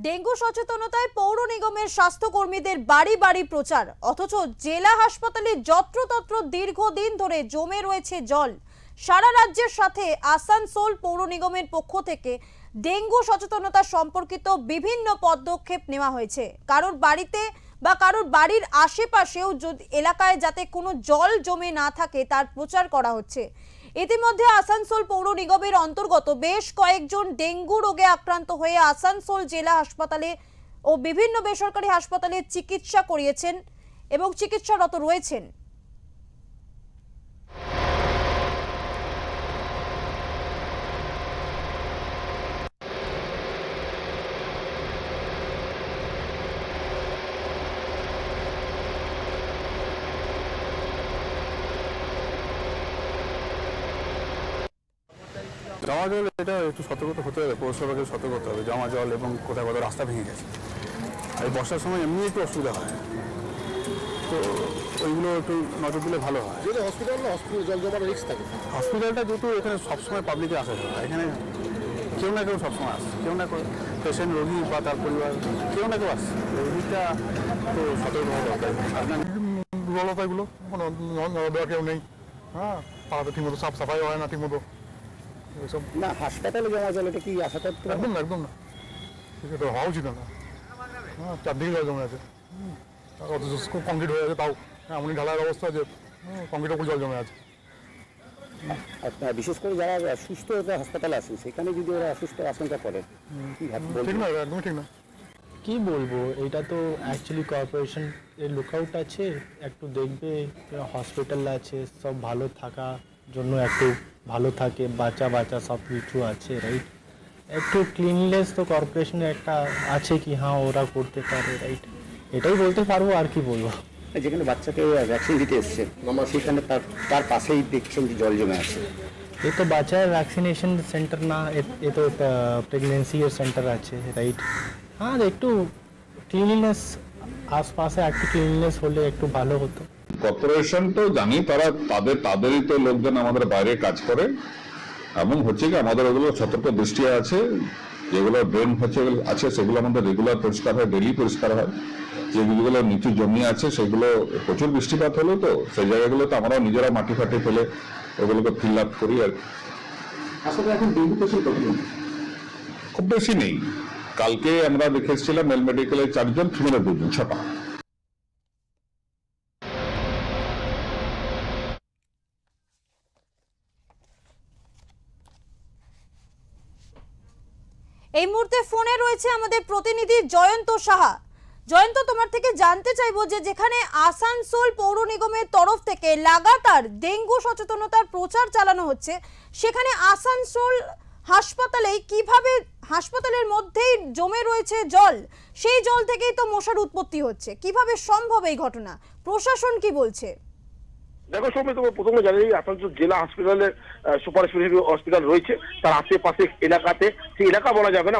Dengue সচেতনতায় পৌর নিগমের স্বাস্থ্যকর্মীদের বাড়ি বাড়ি প্রচার, অথচ জেলা হাসপাতালে যত্রতত্র দীর্ঘদিন ধরে জমে রয়েছে জল। সারা রাজ্যের সাথে আসানসোল পৌর নিগমের পক্ষ থেকে ডেঙ্গু সচেতনতা সম্পর্কিত বিভিন্ন পদক্ষেপ নেওয়া হয়েছে। কারোর বাড়িতে বা কারোর বাড়ির আশেপাশেও যদি এলাকায় যাতে কোনো জল জমে না থাকে তার প্রচার করা হচ্ছে। ইতিমধ্যে আসানসোল পৌর নিগমের অন্তর্গত বেশ কয়েকজন ডেঙ্গু রোগে আক্রান্ত হয়ে আসানসোল জেলা হাসপাতালে ও বিভিন্ন বেসরকারি হাসপাতালে চিকিৎসা করিয়েছেন এবং চিকিৎসারত রয়েছেন। জমা জল এটা একটু সতর্কতা হতে হবে, পৌরসভাকে সতর্ক হতে হবে। জমা জল এবং কোথায় কোথাও রাস্তা ভেঙে গেছে, আর বর্ষার সময় এমনি একটু অসুবিধা হয়, তো ওইগুলো একটু নজর দিলে ভালো হয়। যেটা হসপিটাল জল জমার রিস্ক থাকে। হসপিটালটা যেহেতু এখানে সবসময় পাবলিকে আসা যায়, এখানে কেউ না কেউ সবসময় আসে, কেউ না কেউ পেশেন্ট রোগী বা তার পরিবার কেউ না কেউ আসছে। এই দিকটা তো সতর্ক হওয়া দরকার। দুর্বলতাগুলো কোনো দেওয়া কেউ নেই, হ্যাঁ, পাড়াতে ঠিকমতো সাফ সাফাই হয় না ঠিকমতো। এইসব না, হাসপাতালে জমা জল এটা কি আশা করতে একদম না, একদম না, এটা হওয়া উচিত না। হ্যাঁ, চারদিকে জল জমে আছে, অথচ কংক্রিট হয়ে আছে, তাও এমনই ঢালাইয়ের অবস্থা যে কংক্রিটের উপর জল জমে আছে। বিশেষ করে যারা সুস্থ হাসপাতালে আসে সেখানে যদি ওরা অসুস্থ আশঙ্কা করে, ঠিক না, একদমই ঠিক না। কি বলবো, এটা তো অ্যাকচুয়ালি কর্পোরেশন এর লুকআউট আছে, একটু দেখবে হসপিটাল আছে, সব ভালো থাকার জন্য একটু ভালো থাকে, বাচ্চা সব কিছু আছে, রাইট। একটু ক্লিননেস তো কর্পোরেশনের একটা আছে কি হ্যাঁ ওরা করতে পারে, রাইট। এটাই বলতে পারবো, আর কি বলবো। যেখানে বাচ্চাকে ভ্যাকসিন দিতে এসছে সেখানে তার পাশেই দেখছেন যে জল জমে আছে। ये तो বাচ্চার ভ্যাকসিনেশন সেন্টার না, এ তো প্রেগনেন্সি সেন্টার আছে, রাইট। হ্যাঁ, একটু ক্লিননেস আশপাশে একটু ক্লিননেস হলে একটু ভালো হতো। কর্পোরেশন তো জানি, তাদেরই তো লোকজন আমাদের বাইরে কাজ করে, এবং হচ্ছে কি আমাদের ওগুলো সতর্ক দৃষ্টি আছে। যেগুলো ড্রেন আছে সেগুলো আমাদের রেগুলার পরিষ্কার হয়, ডেইলি পরিষ্কার হয়। যেগুলো নিচু জমি আছে সেগুলো প্রচুর বৃষ্টিপাত হলো, তো সেই জায়গাগুলোতে আমরাও নিজেরা মাটি ফাটি ফেলে ওগুলোকে ফিল আপ করি। আর আসলে এখন ডেঙ্গু পেশেন্ট খুব বেশি নেই। কালকে আমরা দেখে এসেছিলাম মেল মেডিকেলে 4 জন, ফিমেলে 2 জন, 6টা। এই মুহূর্তে ফোনে রয়েছে আমাদের প্রতিনিধি জয়ন্ত সাহা। জয়ন্ত, তোমার থেকে জানতে চাইবো যে যেখানে আসানসোল পৌর নিগমের তরফ থেকে লাগাতার ডেঙ্গু সচেতনতার প্রচার চালানো হচ্ছে, সেখানে আসানসোল হাসপাতালে কিভাবে হাসপাতালের মধ্যেই জমে রয়েছে জল, সেই জল থেকেই তো মশার উৎপত্তি হচ্ছে, কিভাবে সম্ভব এই ঘটনা? প্রশাসন কি বলছে? দেখো সৌম্য, তোমার প্রথমে জানি আসানসোল জেলা হাসপাতালে সুপার স্পেশালিটি হসপিটাল রয়েছে, তার আশেপাশে এলাকাতে, সেই এলাকা বলা যাবে না,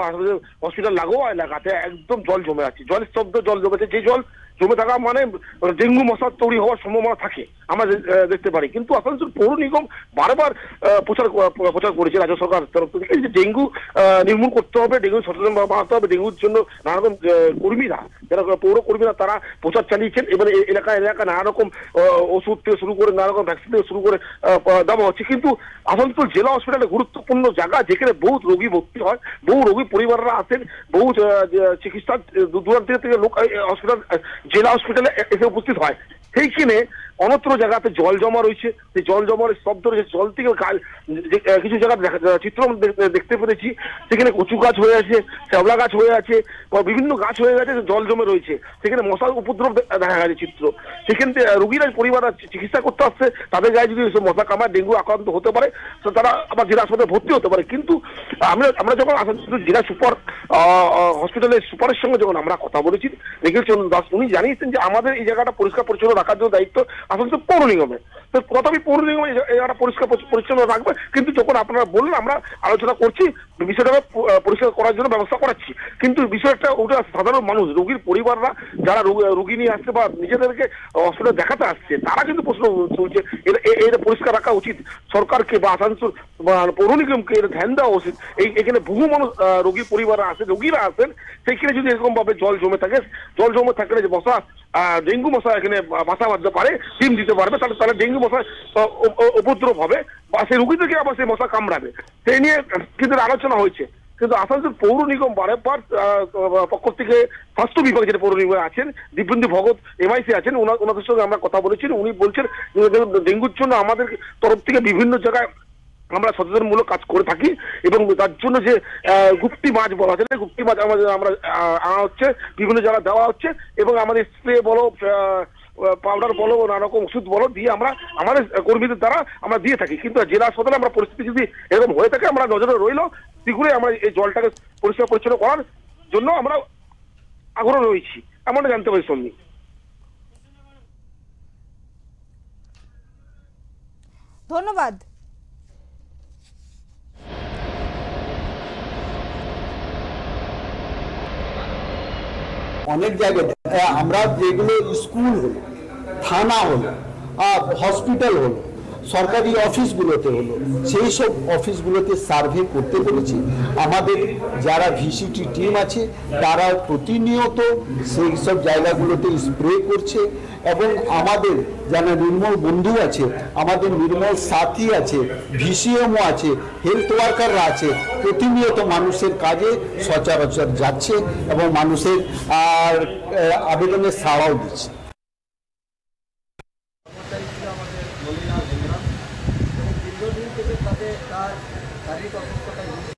হসপিটাল লাগোয়া এলাকাতে একদম জল জমে আছে, জলের শব্দ জল জমেছে। যে জল জমে থাকা মানে ডেঙ্গু মশার তৈরি হওয়ার সম্ভাবনা থাকে, আমরা দেখতে পারি। কিন্তু আসানসোল পৌর নিগম বারবার প্রচার করেছে রাজ্য সরকার তরফ থেকে যে ডেঙ্গু নির্মূল করতে হবে, ডেঙ্গু সচেতন বাড়াতে হবে। ডেঙ্গুর জন্য নানা রকম কর্মীরা, যারা পৌর কর্মীরা, তারা প্রচার চালিয়েছেন। এবারে এলাকা নানা রকম ওষুধ থেকে শুরু করে, নানা রকম ভ্যাকসিন থেকে শুরু করে দেওয়া হচ্ছে। কিন্তু আসানসোল জেলা হসপিটালে গুরুত্বপূর্ণ জায়গা, যেখানে বহু রোগী ভর্তি হয়, বহু রোগী পরিবাররা আসেন, বহু চিকিৎসা দূরান্ত থেকে লোক হসপিটাল জেলা হসপিটালে এসে উপস্থিত হয়। সেইখানে অনত্র জায়গাতে জল জমা রয়েছে, সেই জল জমার শব্দ রয়েছে। জল থেকে কিছু জায়গা চিত্র দেখতে পেরেছি, সেখানে কচু গাছ হয়ে আছে, শ্যাওলা গাছ হয়ে আছে, বিভিন্ন গাছ হয়ে গেছে, জল জমে রয়েছে। সেখানে মশার উপদ্রব দেখা গেছে চিত্র। সেখান থেকে রোগীরা পরিবাররা চিকিৎসা করতে আসছে, তাদের গায়ে যদি মশা কামড়ায় ডেঙ্গু আক্রান্ত হতে পারে, তো তারা আবার জেলা হাসপাতালে ভর্তি হতে পারে। কিন্তু আমরা যখন আসানসোল জেলা সুপার হসপিটালের সুপারের সঙ্গে যখন আমরা কথা বলেছি, নিখিল চন্দ্র দাস, উনি জানিয়েছেন যে আমাদের এই জায়গাটা পরিষ্কার পরিচ্ছন্ন রাখার জন্য দায়িত্ব আসানসোল পৌর নিগমে। তো তথাপি পৌর নিগম এই জায়গাটা পরিষ্কার পরিচ্ছন্ন রাখবে। কিন্তু যখন আপনারা বললেন, আমরা আলোচনা করছি, বিষয়টাকে পরিষ্কার করার জন্য ব্যবস্থা করাচ্ছি। কিন্তু বিষয়টা ওটা সাধারণ মানুষ, রোগীর পরিবাররা যারা রোগী নিয়ে আসছে বা নিজেদেরকে হসপিটালে দেখাতে আসছে, তারা কিন্তু প্রশ্ন তুলছে এটা পরিষ্কার রাখা উচিত সরকারকে বা আসানসোল পৌর নিগমকে এটা ধ্যান দেওয়া উচিত। এখানে বহু মানুষ রোগী পরিবার আছে, রোগীরা আছেন, সেইখানে যদি এরকম ভাবে জল জমে থাকে, জল জমে থাকলে যে মশা, ডেঙ্গু মশা এখানে বাসা বাঁধতে পারে, ডিম দিতে পারবে, তাহলে ডেঙ্গু মশা উপদ্রব হবে বা সেই রোগীদেরকে আবার সেই মশা কামড়াবে। সেই নিয়ে কিন্তু আলোচনা হয়েছে, কিন্তু আসানসোল পৌর নিগম বারবার পক্ষ থেকে স্বাস্থ্য বিভাগ যেটা পৌর নিগমে আছেন, দীপেন্দু ভগত MIC আছেন, ওনাদের সঙ্গে আমরা কথা বলেছি। উনি বলছেন ডেঙ্গুর জন্য আমাদের তরফ থেকে বিভিন্ন জায়গায় আমরা সচেতনমূলক কাজ করে থাকি এবং তার জন্য যে গুপ্তি মাছ বলা হচ্ছে, গুপ্তি মাছ আমরা আনা হচ্ছে, বিভিন্ন জায়গায় দেওয়া হচ্ছে এবং আমাদের স্প্রে বলো, পাউডার বলো, নানা রকম ওষুধ বলো দিয়ে আমরা আমাদের কর্মীদের দ্বারা আমরা দিয়ে থাকি। কিন্তু জেলা হাসপাতালে আমরা পরিস্থিতি যদি এরকম হয়ে থাকে, আমরা নজরে রইল শীঘ্রই আমরা এই জলটাকে পরিষ্কার পরিচ্ছন্ন করার জন্য আমরা আগ্রহ রয়েছি, এমনটা জানতে পারি সন্নি। ধন্যবাদ। অনেক জায়গায় আমরা যেগুলো স্কুল হলো, থানা হলো, হসপিটাল হলো, সরকারি অফিসগুলোতে হলো, সেই সব অফিসগুলোতে সার্ভে করতে পেরেছি। আমাদের যারা VCT টিম আছে তারা প্রতিনিয়ত সেই সব জায়গাগুলোতে স্প্রে করছে এবং আমাদের যারা নির্মল বন্ধু আছে, আমাদের নির্মল সাথী আছে, VCMও আছে, হেলথ ওয়ার্কাররা আছে, প্রতিনিয়ত মানুষের কাজে সচরাচর যাচ্ছে এবং মানুষের আবেদনের সাড়াও দিচ্ছে। দীর্ঘদিন থেকে তাদের তার শারীরিক অসুস্থতায়